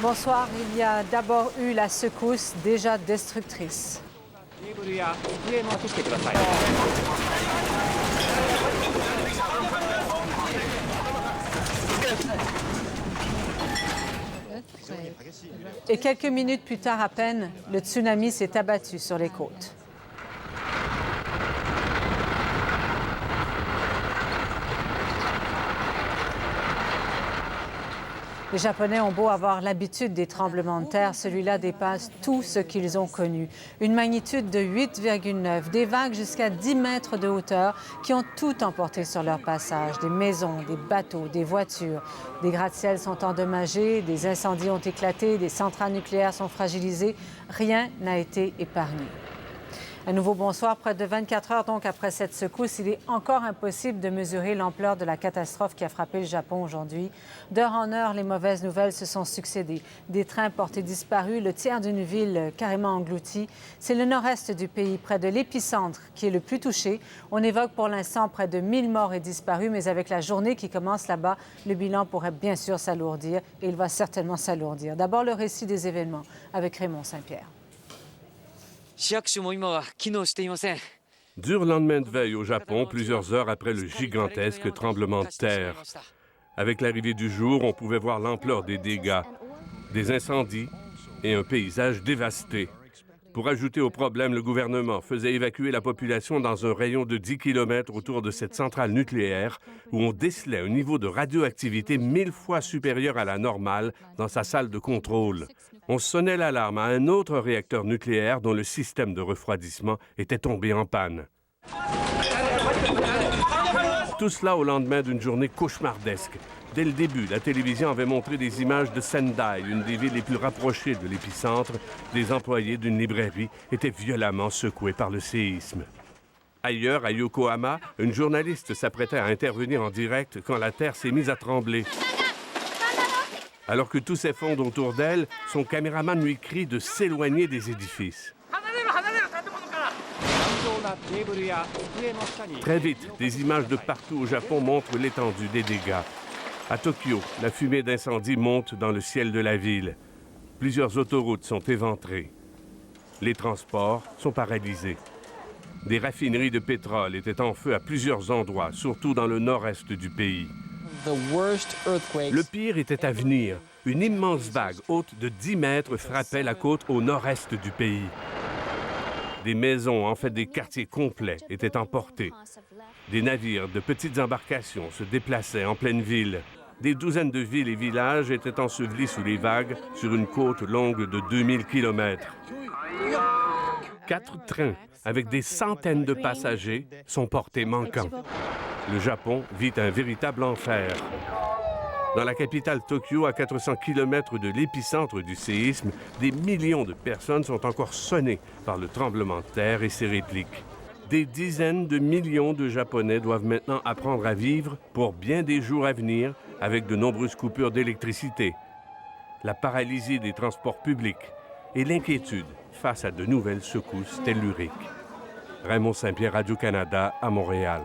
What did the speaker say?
Bonsoir. Il y a d'abord eu la secousse déjà destructrice. Et quelques minutes plus tard à peine, le tsunami s'est abattu sur les côtes. Les Japonais ont beau avoir l'habitude des tremblements de terre, celui-là dépasse tout ce qu'ils ont connu. Une magnitude de 8,9, des vagues jusqu'à 10 mètres de hauteur qui ont tout emporté sur leur passage. Des maisons, des bateaux, des voitures. Des gratte-ciels sont endommagés, des incendies ont éclaté, des centrales nucléaires sont fragilisées. Rien n'a été épargné. Un nouveau bonsoir. Près de 24 heures donc après cette secousse, il est encore impossible de mesurer l'ampleur de la catastrophe qui a frappé le Japon aujourd'hui. D'heure en heure, les mauvaises nouvelles se sont succédées. Des trains portés disparus, le tiers d'une ville carrément engloutie. C'est le nord-est du pays, près de l'épicentre, qui est le plus touché. On évoque pour l'instant près de 1000 morts et disparus, mais avec la journée qui commence là-bas, le bilan pourrait bien sûr s'alourdir et il va certainement s'alourdir. D'abord, le récit des événements avec Raymond Saint-Pierre. Dur lendemain de veille au Japon, plusieurs heures après le gigantesque tremblement de terre. Avec l'arrivée du jour, on pouvait voir l'ampleur des dégâts, des incendies et un paysage dévasté. Pour ajouter au problème, le gouvernement faisait évacuer la population dans un rayon de 10 km autour de cette centrale nucléaire où on décelait un niveau de radioactivité 1000 fois supérieur à la normale dans sa salle de contrôle. On sonnait l'alarme à un autre réacteur nucléaire dont le système de refroidissement était tombé en panne. Tout cela au lendemain d'une journée cauchemardesque. Dès le début, la télévision avait montré des images de Sendai, une des villes les plus rapprochées de l'épicentre. Des employés d'une librairie étaient violemment secoués par le séisme. Ailleurs, à Yokohama, une journaliste s'apprêtait à intervenir en direct quand la terre s'est mise à trembler. Alors que tout s'effondre autour d'elle, son caméraman lui crie de s'éloigner des édifices. Très vite, des images de partout au Japon montrent l'étendue des dégâts. À Tokyo, la fumée d'incendie monte dans le ciel de la ville. Plusieurs autoroutes sont éventrées. Les transports sont paralysés. Des raffineries de pétrole étaient en feu à plusieurs endroits, surtout dans le nord-est du pays. Le pire était à venir. Une immense vague haute de 10 mètres frappait la côte au nord-est du pays. Des maisons, en fait des quartiers complets, étaient emportés. Des navires de petites embarcations se déplaçaient en pleine ville. Des douzaines de villes et villages étaient ensevelis sous les vagues sur une côte longue de 2000 km. 4 trains, avec des centaines de passagers, sont portés manquants. Le Japon vit un véritable enfer. Dans la capitale Tokyo, à 400 km de l'épicentre du séisme, des millions de personnes sont encore sonnées par le tremblement de terre et ses répliques. Des dizaines de millions de Japonais doivent maintenant apprendre à vivre pour bien des jours à venir avec de nombreuses coupures d'électricité, la paralysie des transports publics et l'inquiétude face à de nouvelles secousses telluriques. Raymond Saint-Pierre, Radio-Canada, à Montréal.